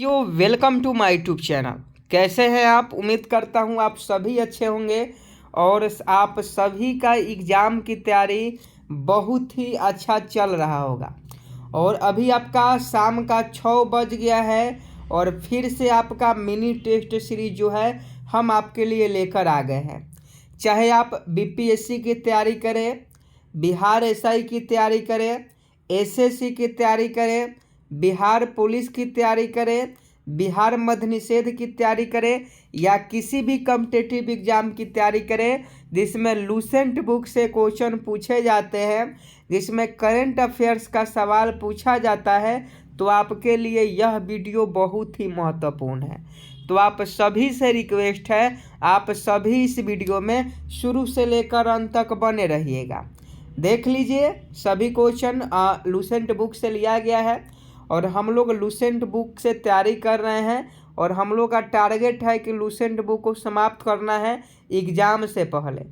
साथियों, welcome to my YouTube channel. कैसे हैं आप? उम्मीद करता हूं आप सभी अच्छे होंगे और आप सभी का एग्ज़ाम की तैयारी बहुत ही अच्छा चल रहा होगा। और अभी आपका शाम का 6 बज गया है और फिर से आपका मिनी टेस्ट सीरीज जो है हम आपके लिए लेकर आ गए हैं। चाहे आप बीपीएससी की तैयारी करें, बिहार एसआई की तैयारी करें, एसएससी की तैयारी करें, बिहार पुलिस की तैयारी करें, बिहार मद्य निषेध की तैयारी करें या किसी भी कॉम्पिटिटिव एग्जाम की तैयारी करें जिसमें लूसेंट बुक से क्वेश्चन पूछे जाते हैं, जिसमें करंट अफेयर्स का सवाल पूछा जाता है, तो आपके लिए यह वीडियो बहुत ही महत्वपूर्ण है। तो आप सभी से रिक्वेस्ट है, आप सभी इस वीडियो में शुरू से लेकर अंत तक बने रहिएगा। देख लीजिए, सभी क्वेश्चन लूसेंट बुक से लिया गया है और हम लोग लूसेंट बुक से तैयारी कर रहे हैं और हम लोग का टारगेट है कि लूसेंट बुक को समाप्त करना है एग्ज़ाम से पहले।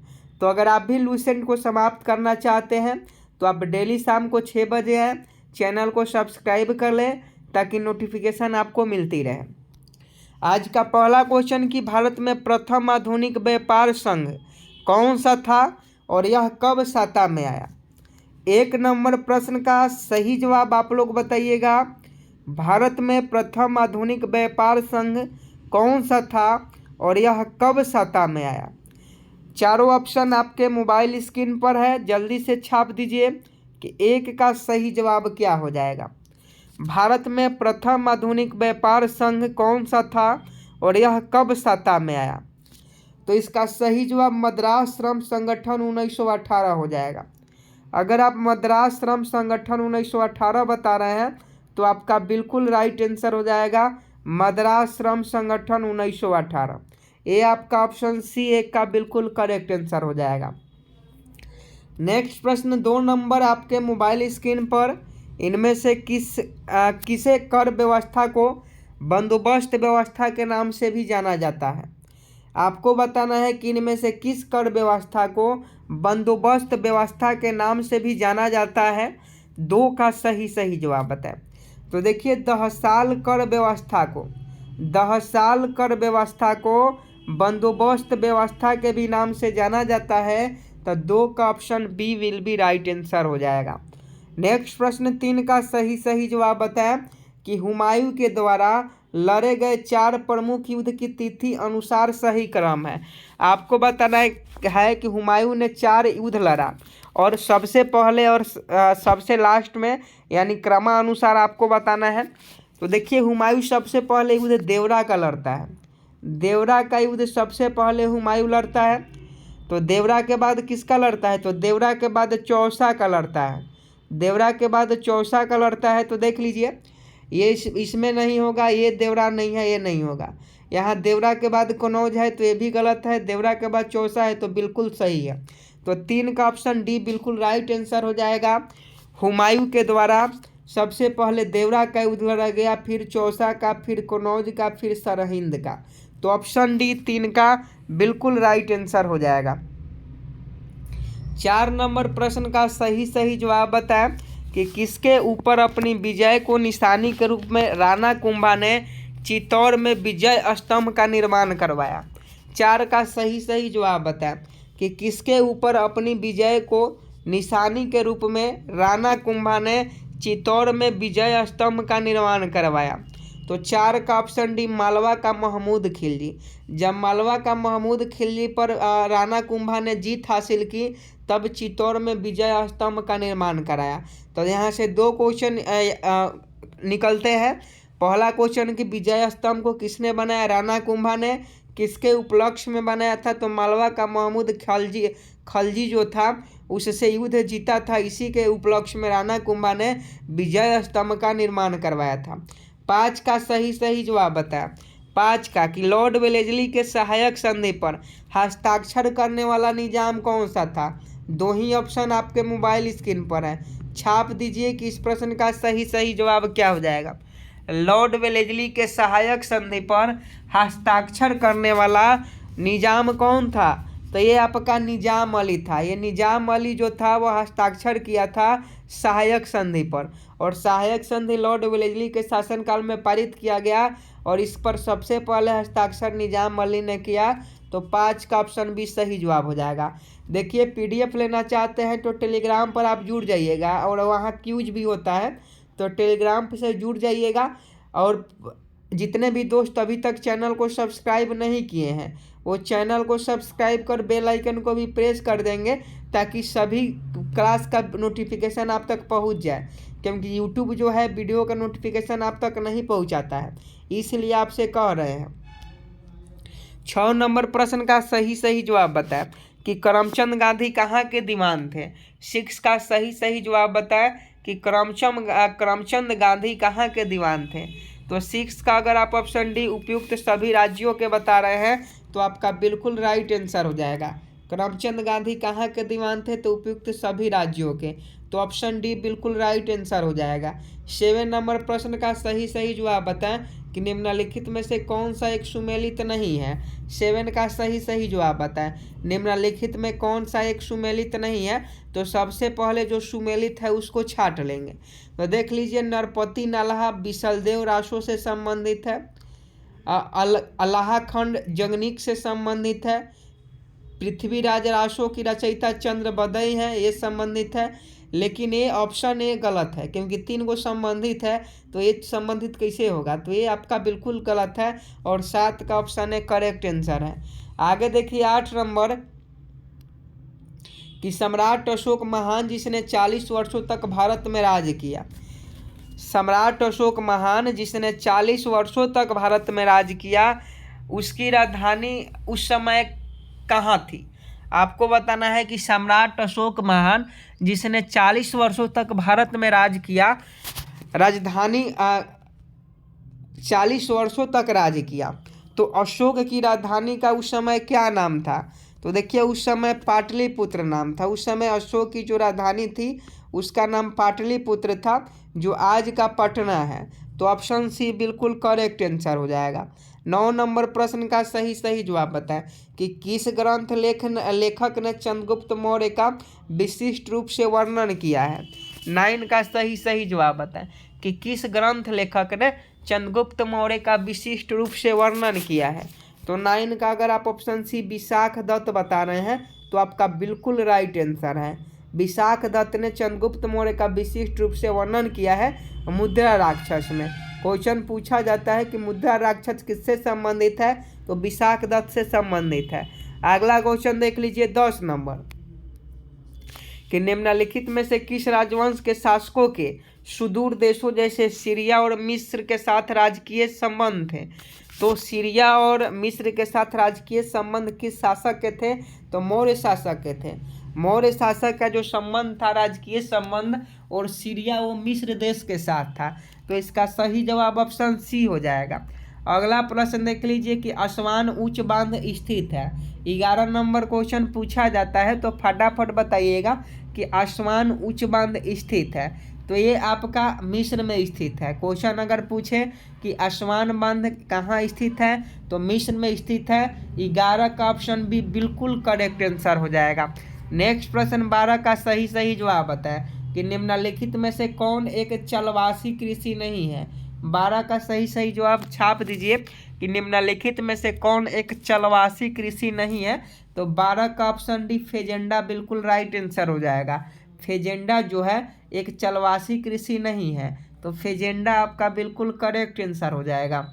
तो अगर आप भी लूसेंट को समाप्त करना चाहते हैं तो आप डेली शाम को 6 बजे हैं चैनल को सब्सक्राइब कर लें ताकि नोटिफिकेशन आपको मिलती रहे। आज का पहला क्वेश्चन कि भारत में प्रथम आधुनिक व्यापार संघ कौन सा था और यह कब सत्ता में आया? 1 नंबर प्रश्न का सही जवाब आप लोग बताइएगा। भारत में प्रथम आधुनिक व्यापार संघ कौन सा था और यह कब सत्ता में आया? चारों ऑप्शन आपके मोबाइल स्क्रीन पर है, जल्दी से छाप दीजिए कि 1 का सही जवाब क्या हो जाएगा। भारत में प्रथम आधुनिक व्यापार संघ कौन सा था और यह कब सत्ता में आया? तो इसका सही जवाब मद्रास श्रम संगठन 1918 हो जाएगा। अगर आप मद्रास श्रम संगठन 1918 बता रहे हैं तो आपका बिल्कुल राइट आंसर हो जाएगा मद्रास श्रम संगठन 1918। ये आपका ऑप्शन सी 1 का बिल्कुल करेक्ट आंसर हो जाएगा। नेक्स्ट प्रश्न 2 नंबर आपके मोबाइल स्क्रीन पर, इनमें से किसे कर व्यवस्था को बंदोबस्त व्यवस्था के नाम से भी जाना जाता है? आपको बताना है कि इनमें से किस कर व्यवस्था को बंदोबस्त व्यवस्था के नाम से भी जाना जाता है। 2 का सही जवाब बताएं। तो देखिए, दहसाल कर व्यवस्था को बंदोबस्त व्यवस्था के भी नाम से जाना जाता है। तो 2 का option B will be right answer हो जाएगा। नेक्स्ट प्रश्न 3 का सही जवाब बताएं कि हुमायूं के द्वारा लड़े गए 4 प्रमुख युद्ध की तिथि अनुसार सही क्रम है। आपको बताना है कि हुमायूं ने 4 युद्ध लड़ा और सबसे पहले और सबसे लास्ट में, यानी क्रमानुसार आपको बताना है। तो देखिए, हुमायूं सबसे पहले युद्ध देवरा का लड़ता है। देवरा का युद्ध सबसे पहले हुमायूं लड़ता है। तो देवरा के बाद किसका लड़ता है? तो देवरा के बाद चौसा का लड़ता है। देवरा के बाद चौसा का लड़ता है। तो देख लीजिए, ये इसमें नहीं होगा, ये देवरा नहीं है, ये नहीं होगा। यहाँ देवरा के बाद कनौज है तो ये भी गलत है, देवरा के बाद चौसा है तो बिल्कुल सही है। तो 3 का ऑप्शन डी बिल्कुल राइट आंसर हो जाएगा। हुमायूं के द्वारा सबसे पहले देवरा का युद्ध लड़ा गया, फिर चौसा का, फिर कनौज का, फिर सरहिंद का। तो ऑप्शन डी 3 का बिल्कुल राइट आंसर हो जाएगा। 4 नंबर प्रश्न का सही जवाब बताएं कि किसके ऊपर अपनी विजय को निशानी के रूप में राणा कुंभा ने चित्तौड़ में विजय स्तंभ का निर्माण करवाया? 4 का सही जवाब बताएं कि किसके ऊपर अपनी विजय को निशानी के रूप में राणा कुंभा ने चित्तौड़ में विजय स्तंभ का निर्माण करवाया? तो 4 का ऑप्शन डी मालवा का महमूद खिलजी। जब मालवा का महमूद खिलजी पर राणा कुंभा ने जीत हासिल की तब चित्तौड़ में विजय स्तंभ का निर्माण कराया। तो यहाँ से 2 क्वेश्चन निकलते हैं। पहला क्वेश्चन कि विजय स्तंभ को किसने बनाया? राणा कुंभा ने। किसके उपलक्ष्य में बनाया था? तो मालवा का महमूद खिलजी जो था उससे युद्ध जीता था, इसी के उपलक्ष्य में राणा कुंभा ने विजय स्तंभ का निर्माण करवाया था। 5 का सही जवाब बताया। 5 का कि लॉर्ड वेलेस्ली के सहायक संधि पर हस्ताक्षर करने वाला निजाम कौन सा था? 2 ही ऑप्शन आपके मोबाइल स्क्रीन पर है, छाप दीजिए कि इस प्रश्न का सही जवाब क्या हो जाएगा। लॉर्ड वेलेस्ली के सहायक संधि पर हस्ताक्षर करने वाला निजाम कौन था? तो ये आपका निजाम अली था। ये निजाम अली जो था वो हस्ताक्षर किया था सहायक संधि पर, और सहायक संधि लॉर्ड वेलेस्ली के शासनकाल में पारित किया गया और इस पर सबसे पहले हस्ताक्षर निजाम अली ने किया। तो 5 का ऑप्शन बी सही जवाब हो जाएगा। देखिए पीडीएफ लेना चाहते हैं तो टेलीग्राम पर आप जुड़ जाइएगा और वहाँ क्यूज भी होता है, तो टेलीग्राम से जुड़ जाइएगा। और जितने भी दोस्त अभी तक चैनल को सब्सक्राइब नहीं किए हैं वो चैनल को सब्सक्राइब कर बेल आइकन को भी प्रेस कर देंगे ताकि सभी क्लास का नोटिफिकेशन आप तक पहुंच जाए, क्योंकि यूट्यूब जो है वीडियो का नोटिफिकेशन आप तक नहीं पहुंचाता है, इसलिए आपसे कह रहे हैं। 6 नंबर प्रश्न का सही जवाब बताएं कि करमचंद गांधी कहाँ के दीवान थे। 6 का सही जवाब बताएं कि करमचंद गांधी कहाँ के दीवान थे। तो 6 का अगर आप ऑप्शन डी उपयुक्त सभी राज्यों के बता रहे हैं तो आपका बिल्कुल राइट आंसर हो जाएगा। करमचंद गांधी कहाँ के दीवान थे तो उपयुक्त सभी राज्यों के, तो ऑप्शन डी बिल्कुल राइट आंसर हो जाएगा। 7 नंबर प्रश्न का सही जवाब बताएं कि निम्नलिखित में से कौन सा एक सुमेलित नहीं है। 7 का सही जवाब बताएं निम्नलिखित में कौन सा एक सुमेलित नहीं है। तो सबसे पहले जो सुमेलित है उसको छाट लेंगे। तो देख लीजिए नरपति नालाहा बिसलदेव रासो से संबंधित है, अलाहाखंड जंगनिक से संबंधित है, पृथ्वीराज रासो की रचयिता चंद्र बदई है, ये संबंधित है। लेकिन ये ऑप्शन ए गलत है क्योंकि 3 को संबंधित है, तो ये संबंधित कैसे होगा, तो ये आपका बिल्कुल गलत है और 7 का ऑप्शन ए करेक्ट आंसर है। आगे देखिए 8 नंबर कि सम्राट अशोक महान जिसने 40 वर्षों तक भारत में राज किया। सम्राट अशोक महान जिसने 40 वर्षों तक भारत में राज किया, उसकी राजधानी उस समय कहाँ थी। आपको बताना है कि सम्राट अशोक महान जिसने 40 वर्षों तक भारत में राज किया, राजधानी 40 वर्षों तक राज किया, तो अशोक की राजधानी का उस समय क्या नाम था। तो देखिए उस समय पाटलिपुत्र नाम था। उस समय अशोक की जो राजधानी थी उसका नाम पाटलिपुत्र था, जो आज का पटना है। तो ऑप्शन सी बिल्कुल करेक्ट आंसर हो जाएगा। 9 नंबर प्रश्न का सही जवाब बताएं कि किस ग्रंथ लेखक ने चंद्रगुप्त मौर्य का विशिष्ट रूप से वर्णन किया है। 9 का सही जवाब बताएं कि किस ग्रंथ लेखक ने चंद्रगुप्त मौर्य का विशिष्ट रूप से वर्णन किया है। तो 9 का अगर आप ऑप्शन सी विशाख दत्त बता रहे हैं तो आपका बिल्कुल राइट आंसर है। विशाख दत्त ने चंद्रगुप्त मौर्य का विशिष्ट रूप से वर्णन किया है मुद्रा राक्षस में। क्वेश्चन पूछा जाता है कि मुद्रा राक्षस किससे संबंधित है, तो विशाख दत्त से संबंधित है। अगला क्वेश्चन देख लीजिए 10 नंबर कि निम्नलिखित में से किस राजवंश के शासकों के सुदूर देशों जैसे सीरिया और मिस्र के साथ राजकीय संबंध थे। तो सीरिया और मिस्र के साथ राजकीय संबंध किस शासक के थे, तो मौर्य शासक के थे। मौर्य शासक का जो संबंध था राजकीय संबंध और सीरिया वो मिस्र देश के साथ था, तो इसका सही जवाब ऑप्शन सी हो जाएगा। अगला प्रश्न देख लीजिए कि असवान उच्च बांध स्थित है। 11 नंबर क्वेश्चन पूछा जाता है तो फटाफट बताइएगा कि असवान उच्च बांध स्थित है, तो ये आपका मिस्र में स्थित है। क्वेश्चन अगर पूछे कि असवान बांध कहाँ स्थित है तो मिस्र में स्थित है। 11 का ऑप्शन बी बिल्कुल करेक्ट आंसर हो जाएगा। नेक्स्ट प्रश्न 12 का सही जवाब बताएं कि निम्नलिखित में से कौन एक चलवासी कृषि नहीं है। 12 का सही जवाब छाप दीजिए कि निम्नलिखित में से कौन एक चलवासी कृषि नहीं है। तो 12 का ऑप्शन डी फेजेंडा बिल्कुल राइट आंसर हो जाएगा। फेजेंडा जो है एक चलवासी कृषि नहीं है, तो फेजेंडा आपका बिल्कुल करेक्ट आंसर हो जाएगा।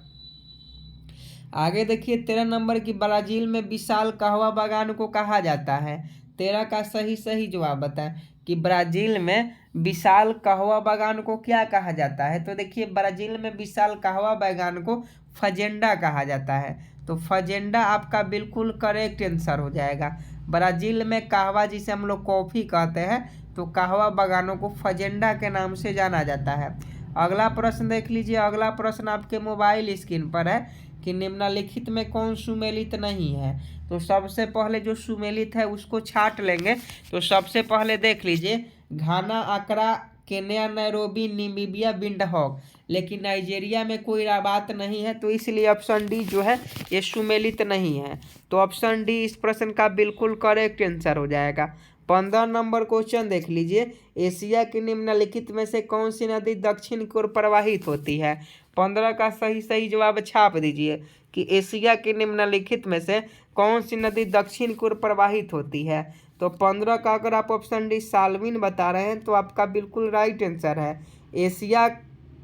आगे देखिए 13 नंबर की ब्राजील में विशाल कहवा बागान को कहा जाता है। 13 का सही जवाब बताएं कि ब्राजील में विशाल कहवा बागान को क्या कहा जाता है। तो देखिए ब्राजील में विशाल कहवा बागान को फजेंडा कहा जाता है, तो फजेंडा आपका बिल्कुल करेक्ट आंसर हो जाएगा। ब्राजील में कहवा जिसे हम लोग कॉफ़ी कहते हैं, तो कहवा बागानों को फजेंडा के नाम से जाना जाता है। अगला प्रश्न देख लीजिए। अगला प्रश्न आपके मोबाइल स्क्रीन पर है कि निम्नलिखित में कौन सुमेलित नहीं है। तो सबसे पहले जो सुमेलित है उसको छाट लेंगे। तो सबसे पहले देख लीजिए घाना, अकरा, केन्या, नैरोबी, नामीबिया, विंडहॉक, लेकिन नाइजीरिया में कोई बात नहीं है, तो इसलिए ऑप्शन डी जो है ये सुमेलित नहीं है। तो ऑप्शन डी इस प्रश्न का बिल्कुल करेक्ट आंसर हो जाएगा। 15 नंबर क्वेश्चन देख लीजिए, एशिया की निम्नलिखित में से कौन सी नदी दक्षिण की ओर प्रवाहित होती है। 15 का सही सही जवाब छाप दीजिए कि एशिया की निम्नलिखित में से कौन सी नदी दक्षिण की ओर प्रवाहित होती है। तो 15 का अगर आप ऑप्शन डी साल्विन बता रहे हैं तो आपका बिल्कुल राइट आंसर है। एशिया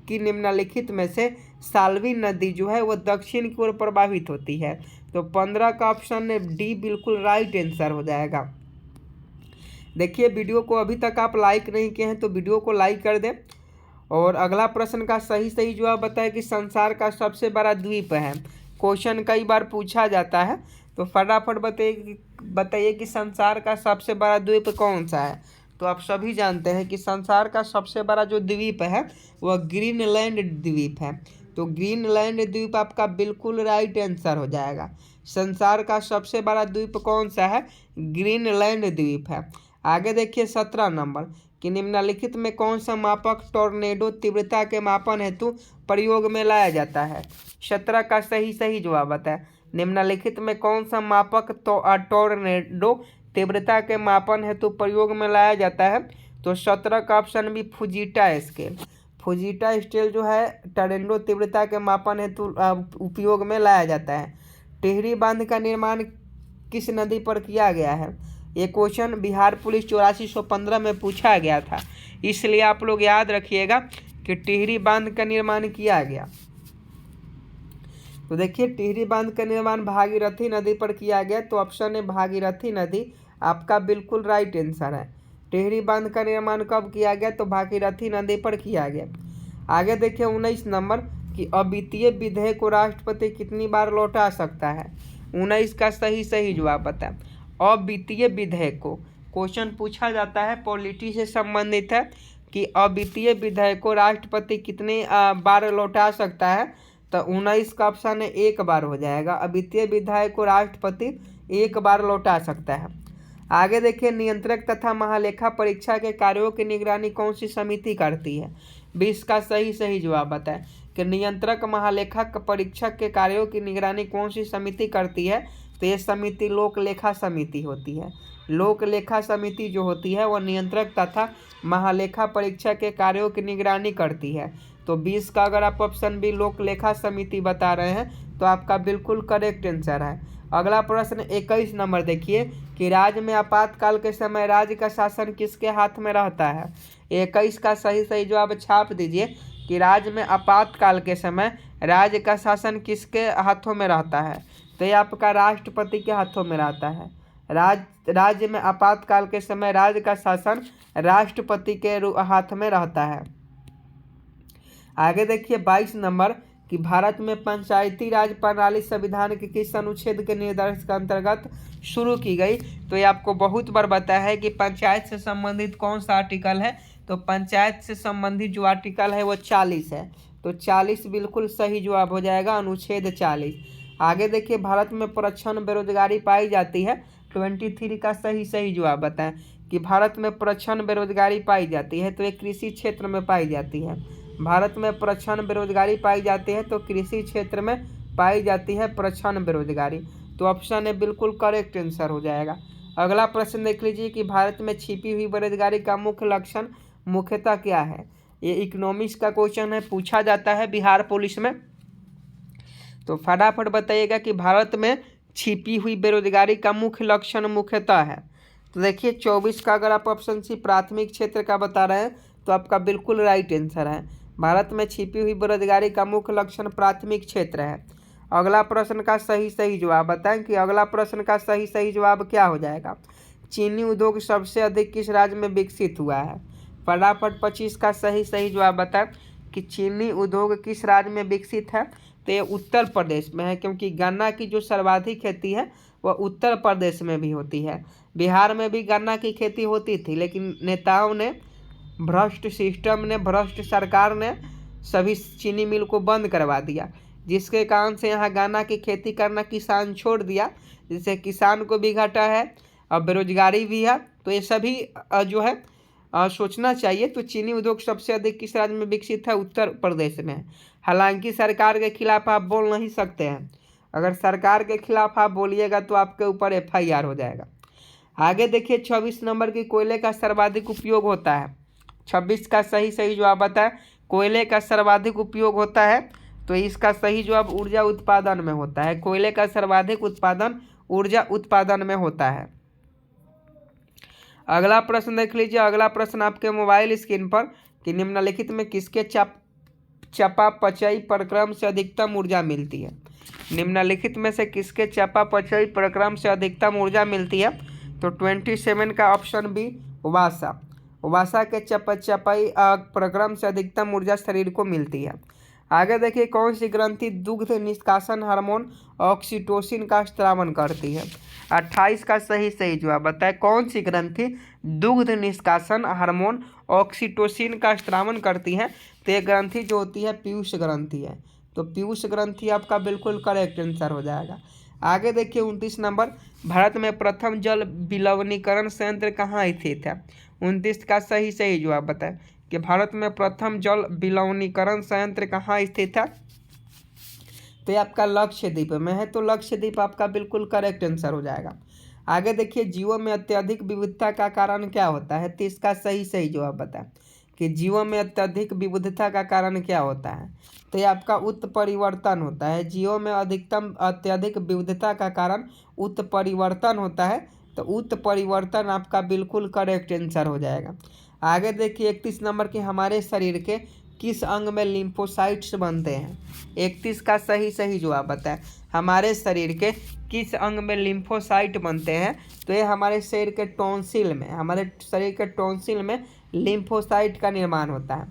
की निम्नलिखित में से साल्विन नदी जो है वो दक्षिण की ओर प्रवाहित होती है। तो 15 का ऑप्शन डी बिल्कुल राइट आंसर हो जाएगा। देखिए, वीडियो को अभी तक आप लाइक नहीं किए हैं तो वीडियो को लाइक कर दें। और अगला प्रश्न का सही सही जवाब बताएं कि संसार का सबसे बड़ा द्वीप है। क्वेश्चन कई बार पूछा जाता है, तो फटाफट बताइए कि संसार का सबसे बड़ा द्वीप कौन सा है। तो आप सभी जानते हैं कि संसार का सबसे बड़ा जो द्वीप है वह ग्रीनलैंड द्वीप है। तो ग्रीनलैंड द्वीप आपका बिल्कुल राइट आंसर हो जाएगा। संसार का सबसे बड़ा द्वीप कौन सा है? ग्रीनलैंड द्वीप है। आगे देखिए 17 नंबर कि निम्नलिखित में कौन सा मापक टॉर्नेडो तीव्रता के मापन हेतु प्रयोग में लाया जाता है। 17 का सही सही जवाब बताएं। निम्नलिखित में कौन सा मापक टॉर्नेडो तीव्रता के मापन हेतु प्रयोग में लाया जाता है। तो 17 का ऑप्शन भी फुजीटा स्केल। फुजीटा स्केल जो है टॉर्नेडो तीव्रता के मापन हेतु उपयोग में लाया जाता है। टिहरी बांध का निर्माण किस नदी पर किया गया है। ये क्वेश्चन बिहार पुलिस 8415 में पूछा गया था, इसलिए आप लोग याद रखिएगा कि टिहरी बांध का निर्माण किया गया। तो देखिए, टिहरी बांध का निर्माण भागीरथी नदी पर किया गया। तो ऑप्शन है भागीरथी नदी आपका बिल्कुल राइट आंसर है। टिहरी बांध का निर्माण कब किया गया? तो भागीरथी नदी पर किया गया। आगे देखिए 19 नंबर कि अद्वितीय विधेयक को राष्ट्रपति कितनी बार लौटा सकता है। 19 का सही सही जवाब बताएं। अद्वितीय विधेयक को क्वेश्चन पूछा जाता है, पॉलिटी से संबंधित है कि अद्वितीय विधेयक को राष्ट्रपति कितने बार लौटा सकता है। तो 19 का ऑप्शन है एक बार हो जाएगा। अद्वितीय विधेयक को राष्ट्रपति एक बार लौटा सकता है। आगे देखिए, नियंत्रक तथा महालेखा परीक्षा के कार्यों की निगरानी कौन सी समिति करती है। 20 का सही सही जवाब बताएं कि नियंत्रक महालेखा परीक्षक के कार्यों की निगरानी कौन सी समिति करती है। तो ये समिति लोक लेखा समिति होती है। लोक लेखा समिति जो होती है वह नियंत्रक तथा महालेखा परीक्षा के कार्यों की निगरानी करती है। तो 20 का अगर आप ऑप्शन बी लोक लेखा समिति बता रहे हैं तो आपका बिल्कुल करेक्ट आंसर है। अगला प्रश्न 21 नंबर देखिए कि राज्य में आपातकाल के समय राज्य का शासन किसके हाथ में रहता है। 21 का सही सही जवाब छाप दीजिए कि राज्य में आपातकाल के समय राज्य का शासन किसके हाथों में रहता है। तो ये आपका राष्ट्रपति के हाथों में रहता है। राज्य में आपातकाल के समय राज्य का शासन राष्ट्रपति के हाथ में रहता है। आगे देखिए 22 नंबर कि भारत में पंचायती राज प्रणाली संविधान के किस अनुच्छेद के निर्देश के अंतर्गत शुरू की गई। तो ये आपको बहुत बार बताया है कि पंचायत से संबंधित कौन सा आर्टिकल है। तो पंचायत से संबंधित जो आर्टिकल है वो 40 है। तो 40 बिल्कुल सही जवाब हो जाएगा, अनुच्छेद 40। आगे देखिए, भारत में प्रच्छन्न बेरोजगारी पाई जाती है। 23 का सही सही जवाब बताएं कि भारत में प्रच्छन्न बेरोजगारी पाई जाती है। तो ये कृषि क्षेत्र में पाई जाती है। भारत में प्रच्छन्न बेरोजगारी पाई जाती है तो कृषि क्षेत्र में पाई जाती है प्रच्छन्न बेरोजगारी। तो ऑप्शन ए बिल्कुल करेक्ट आंसर हो जाएगा। अगला प्रश्न देख लीजिए कि भारत में छिपी हुई बेरोजगारी का मुख्य लक्षण मुख्यतः क्या है। ये इकोनॉमिक्स का क्वेश्चन है, पूछा जाता है बिहार पुलिस में। तो फटाफट बताइएगा कि भारत में छिपी हुई बेरोजगारी का मुख्य लक्षण मुख्यतः है। तो देखिए 24 का अगर आप ऑप्शन सी प्राथमिक क्षेत्र का बता रहे हैं तो आपका बिल्कुल राइट आंसर है। भारत में छिपी हुई बेरोजगारी का मुख्य लक्षण प्राथमिक क्षेत्र है। अगला प्रश्न का सही सही जवाब बताएं कि अगला प्रश्न का सही सही जवाब क्या हो जाएगा। चीनी उद्योग सबसे अधिक किस राज्य में विकसित हुआ है। फटाफट 25 का सही सही जवाब बताएं कि चीनी उद्योग किस राज्य में विकसित है। तो ये उत्तर प्रदेश में है, क्योंकि गन्ना की जो सर्वाधिक खेती है वह उत्तर प्रदेश में भी होती है। बिहार में भी गन्ना की खेती होती थी, लेकिन नेताओं ने, भ्रष्ट सिस्टम ने, भ्रष्ट सरकार ने सभी चीनी मिल को बंद करवा दिया, जिसके कारण से यहाँ गन्ना की खेती करना किसान छोड़ दिया, जिससे किसान को भी घाटा है और बेरोजगारी भी है। तो ये सभी जो है सोचना चाहिए। तो चीनी उद्योग सबसे अधिक किस राज्य में विकसित है? उत्तर प्रदेश में। हालांकि सरकार के खिलाफ आप बोल नहीं सकते हैं, अगर सरकार के खिलाफ आप बोलिएगा तो आपके ऊपर FIR हो जाएगा। आगे देखिए 26 नंबर की कोयले का सर्वाधिक उपयोग होता है। 26 का सही जवाब बताए। कोयले का सर्वाधिक उपयोग होता है, तो इसका सही जवाब ऊर्जा उत्पादन में होता है। कोयले का सर्वाधिक उत्पादन ऊर्जा उत्पादन में होता है। अगला प्रश्न देख लीजिए। अगला प्रश्न आपके मोबाइल स्क्रीन पर कि निम्नलिखित में किसके चयापचयी प्रक्रम से अधिकतम ऊर्जा मिलती है। निम्नलिखित में से किसके चयापचयी प्रक्रम से अधिकतम ऊर्जा मिलती है, तो 27 का ऑप्शन बी वसा। वसा के चयापचयी प्रक्रम से अधिकतम ऊर्जा शरीर को मिलती है। आगे देखिए कौन सी ग्रंथि दुग्ध निष्कासन हार्मोन ऑक्सीटोसिन का स्त्रावन करती है। 28 का सही जवाब बताए। कौन सी ग्रंथि दुग्ध निष्कासन हार्मोन ऑक्सीटोसिन का स्त्रावन करती है, तो ये ग्रंथि जो होती है पीयूष ग्रंथि है। तो पीयूष ग्रंथि आपका बिल्कुल करेक्ट आंसर हो जाएगा। आगे देखिए 29 नंबर, भारत में प्रथम जल विलवनीकरण संयंत्र कहाँ स्थित है। 29 का सही जवाब बताए कि भारत में प्रथम जल विलवनीकरण संयंत्र कहाँ स्थित है, तो ये आपका लक्षद्वीप में है। तो लक्षद्वीप आपका बिल्कुल करेक्ट आंसर हो जाएगा। आगे देखिए जीवों में अत्यधिक विविधता का कारण क्या होता है, तो इसका सही जवाब बताएं कि जीवों में अत्यधिक विविधता का कारण क्या होता है, तो ये आपका उत्परिवर्तन होता है। जीवों में अत्यधिक विविधता का कारण उत्परिवर्तन होता है, तो उत्परिवर्तन आपका बिल्कुल करेक्ट आंसर हो जाएगा। आगे देखिए 31 नंबर के हमारे शरीर के किस अंग में लिम्फोसाइट्स बनते हैं। 31 का सही जवाब बताएं। हमारे शरीर के किस अंग में लिम्फोसाइट बनते हैं, तो ये हमारे शरीर के टॉन्सिल में, हमारे शरीर के टॉन्सिल में लिम्फोसाइट का निर्माण होता है।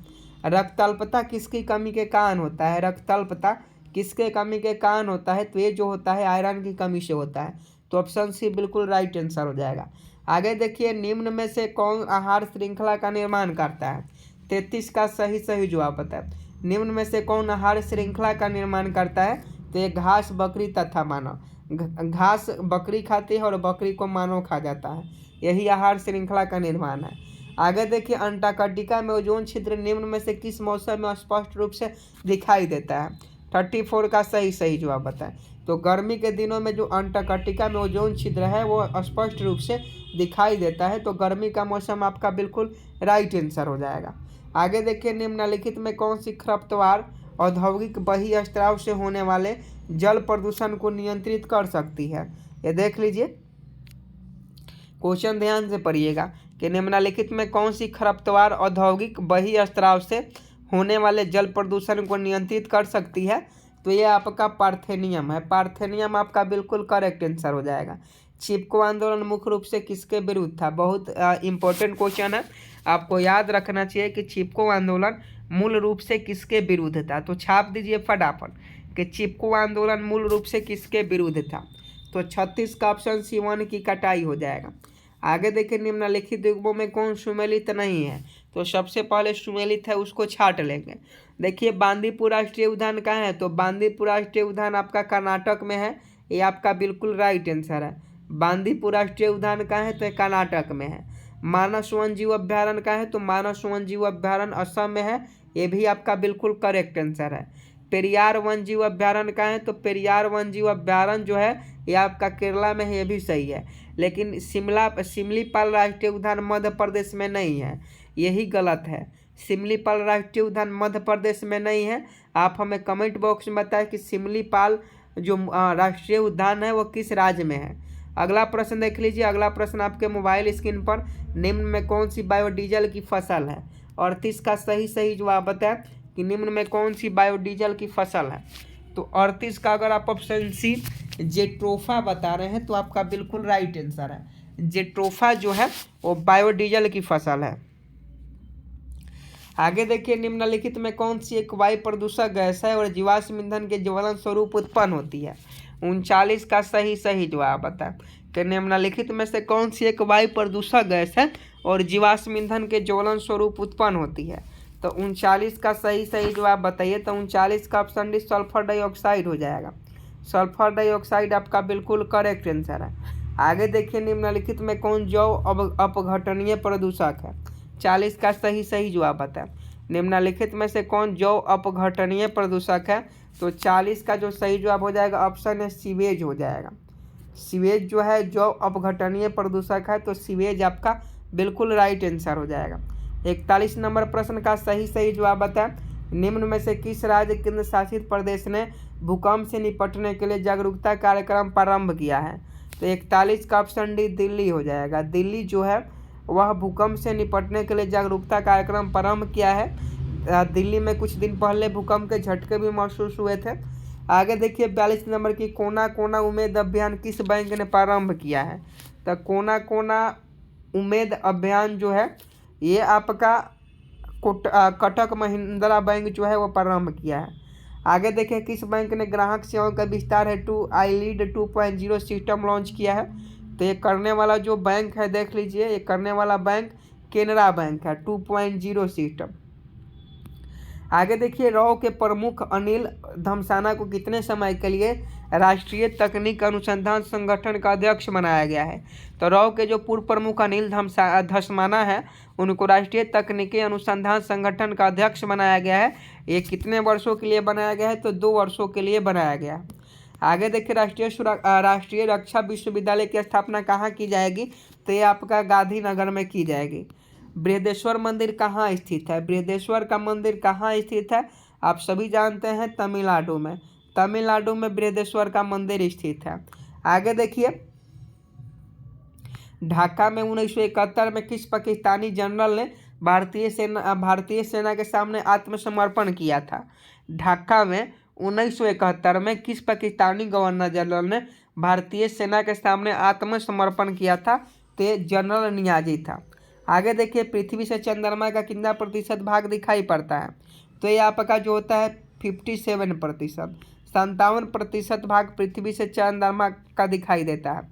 रक्तअल्पता किसकी कमी के कारण होता है, रक्तअल्पता किसके कमी के कारण होता है, तो ये जो होता है आयरन की कमी से होता है। तो ऑप्शन सी बिल्कुल राइट आंसर हो जाएगा। आगे देखिए निम्न में से कौन आहार श्रृंखला का निर्माण करता है। 33 का सही जवाब बताए। निम्न में से कौन आहार श्रृंखला का निर्माण करता है, तो ये घास, बकरी तथा मानव। घास बकरी खाती है और बकरी को मानव खा जाता है, यही आहार श्रृंखला का निर्माण है। आगे देखिए अंटार्कटिका में ओजोन छिद्र निम्न में से किस मौसम में स्पष्ट रूप से दिखाई देता है। 34 का सही जवाब बताएं। तो गर्मी के दिनों में जो अंटार्कटिका में ओजोन छिद्र है वो स्पष्ट रूप से दिखाई देता है, तो गर्मी का मौसम आपका बिल्कुल राइट आंसर हो जाएगा। आगे देखिए निम्नलिखित में कौन सी खरपतवार औद्योगिक बहिस्त्राव से होने वाले जल प्रदूषण को नियंत्रित कर सकती है। ये देख लीजिए, क्वेश्चन ध्यान से पढ़िएगा कि निम्नलिखित में कौन सी खरपतवार औद्योगिक बहिस्त्राव से होने वाले जल प्रदूषण को नियंत्रित कर सकती है, तो ये आपका पार्थेनियम है। पार्थेनियम आपका बिल्कुल करेक्ट आंसर हो जाएगा। चिपको आंदोलन मुख्य रूप से किसके विरुद्ध था, बहुत इंपॉर्टेंट क्वेश्चन है, आपको याद रखना चाहिए कि चिपको आंदोलन मूल रूप से किसके विरुद्ध था। तो छाप दीजिए फटाफट कि चिपको आंदोलन मूल रूप से किसके विरुद्ध था। तो 36 का ऑप्शन सी 1 की कटाई हो जाएगा। आगे देखिए निम्नलिखित युग्मों में कौन सुमेलित नहीं है, तो सबसे पहले सुमेलित है उसको छाट लेंगे। देखिए बांदीपुर राष्ट्रीय उद्यान कहाँ है, तो बांदीपुर राष्ट्रीय उद्यान आपका कर्नाटक में है, ये आपका बिल्कुल राइट आंसर है। बांदीपुर राष्ट्रीय उद्यान कहाँ है, तो ये कर्नाटक में है। मानस वन्यजीव अभ्यारण्य कहाँ है, तो मानस वन्यजीव अभ्यारण्य असम में है, ये भी आपका बिल्कुल करेक्ट आंसर है। पेरियार वन्यजीव अभ्यारण्य कहाँ है, तो पेरियार वन्यजीव अभ्यारण्य जो है ये आपका केरला में है, ये भी सही है। लेकिन सिमलीपाल राष्ट्रीय उद्यान मध्य प्रदेश में नहीं है, यही गलत है। सिमलीपाल राष्ट्रीय उद्यान मध्य प्रदेश में नहीं है। आप हमें कमेंट बॉक्स में बताएं कि सिमलीपाल जो राष्ट्रीय उद्यान है वो किस राज्य में है। अगला प्रश्न देख लीजिए। अगला प्रश्न आपके मोबाइल स्क्रीन पर, निम्न में कौन सी बायोडीजल की फसल है। 38 का सही जवाब बताएं कि निम्न में कौन सी बायोडीजल की फसल है। तो 38 का अगर आप ऑप्शन सी जेट्रोफा बता रहे हैं तो आपका बिल्कुल राइट आंसर है। जेट्रोफा जो है वो बायोडीजल की फसल है। आगे देखिए निम्नलिखित में कौन सी एक वायु प्रदूषक गैस है और जीवाश्म ईंधन के ज्वलन स्वरूप उत्पन्न होती है। 39 का सही जवाब बताएं कि निम्नलिखित में से कौन सी एक वायु प्रदूषक गैस है और जीवाश्म ईंधन के ज्वलन स्वरूप उत्पन्न होती है। तो 39 का सही जवाब बताइए। तो 39 का ऑप्शन डी सल्फर डाइऑक्साइड हो जाएगा। सल्फर डाइऑक्साइड आपका बिल्कुल करेक्ट आंसर है। आगे देखिए निम्नलिखित में कौन जैव अपघटनीय प्रदूषक है। 40 का सही जवाब बताएं। निम्नलिखित में से कौन जैव अपघटनीय प्रदूषक है। तो 40 का जो सही जवाब हो जाएगा ऑप्शन है सीवेज हो जाएगा। सीवेज जो है जो अपघटनीय प्रदूषक है, तो सीवेज आपका बिल्कुल राइट आंसर हो जाएगा। 41 नंबर प्रश्न का सही जवाब बताएं। निम्न में से किस राज्य केंद्र शासित प्रदेश ने भूकंप से निपटने के लिए जागरूकता कार्यक्रम प्रारंभ किया है? तो 41 का ऑप्शन डी दिल्ली हो जाएगा। दिल्ली जो है वह भूकंप से निपटने के लिए जागरूकता कार्यक्रम प्रारंभ किया है। दिल्ली में कुछ दिन पहले भूकंप के झटके भी महसूस हुए थे। आगे देखिए 42 नंबर की कोना कोना उम्मीद अभियान किस बैंक ने प्रारंभ किया है? तो कोना कोना उम्मीद अभियान जो है ये आपका कोटक महिंद्रा बैंक जो है वो प्रारंभ किया है। आगे देखें किस बैंक ने ग्राहक सेवाओं का विस्तार हेतु iLead 2.0 सिस्टम लॉन्च किया है? तो ये करने वाला जो बैंक है देख लीजिए, ये करने वाला बैंक केनरा बैंक है, 2.0 सिस्टम। आगे देखिए रॉ के प्रमुख अनिल धमसाना को कितने समय के लिए राष्ट्रीय तकनीक अनुसंधान संगठन का अध्यक्ष बनाया गया है? तो रॉ के जो पूर्व प्रमुख अनिल धमसाना है उनको राष्ट्रीय तकनीकी अनुसंधान संगठन का अध्यक्ष बनाया गया है। ये कितने वर्षों के लिए बनाया गया है? तो 2 वर्षों के लिए बनाया गया है। आगे देखिए राष्ट्रीय रक्षा विश्वविद्यालय की स्थापना कहाँ की जाएगी? तो ये आपका गांधीनगर में की जाएगी। बृहदेश्वर मंदिर कहाँ स्थित है? बृहदेश्वर का मंदिर कहाँ स्थित है? आप सभी जानते हैं तमिलनाडु में। तमिलनाडु में बृहदेश्वर का मंदिर स्थित है। आगे देखिए ढाका में 1971 में किस पाकिस्तानी जनरल ने भारतीय सेना के सामने आत्मसमर्पण किया था? ढाका में 1971 में किस पाकिस्तानी गवर्नर जनरल ने भारतीय सेना के सामने आत्मसमर्पण किया था? तो जनरल नियाजी था। आगे देखिए पृथ्वी से चंद्रमा का कितना प्रतिशत भाग दिखाई पड़ता है? तो ये आपका जो होता है 57%। 57% भाग पृथ्वी से चंद्रमा का दिखाई देता है।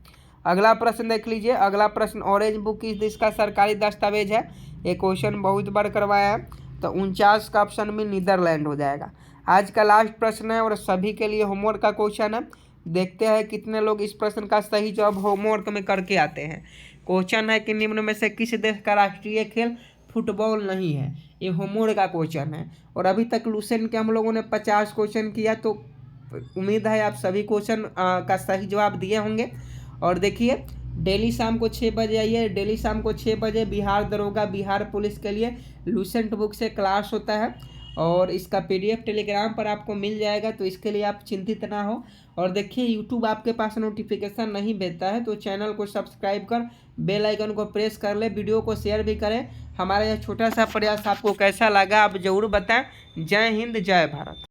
अगला प्रश्न देख लीजिए। अगला प्रश्न ऑरेंज बुक किस देश का सरकारी दस्तावेज है? ये क्वेश्चन बहुत बार करवाया है, तो 49 का ऑप्शन में नीदरलैंड हो जाएगा। आज का लास्ट प्रश्न है और सभी के लिए होमवर्क का क्वेश्चन है। देखते हैं कितने लोग इस प्रश्न का सही जवाब होमवर्क में करके आते हैं। क्वेश्चन है कि निम्न में से किस देश का राष्ट्रीय खेल फुटबॉल नहीं है? ये होमवर्क का क्वेश्चन है और अभी तक लूसेंट के हम लोगों ने 50 क्वेश्चन किया, तो उम्मीद है आप सभी क्वेश्चन का सही जवाब दिए होंगे। और देखिए डेली शाम को 6 बजे आइए। डेली शाम को 6 बजे बिहार दरोगा बिहार पुलिस के लिए लूसेंट बुक से क्लास होता है और इसका PDF टेलीग्राम पर आपको मिल जाएगा, तो इसके लिए आप चिंतित ना हो। और देखिए यूट्यूब आपके पास नोटिफिकेशन नहीं भेजता है, तो चैनल को सब्सक्राइब कर बेल आइकन को प्रेस कर ले, वीडियो को शेयर भी करें। हमारा यह छोटा सा प्रयास आपको कैसा लगा आप ज़रूर बताएं। जय हिंद जय भारत।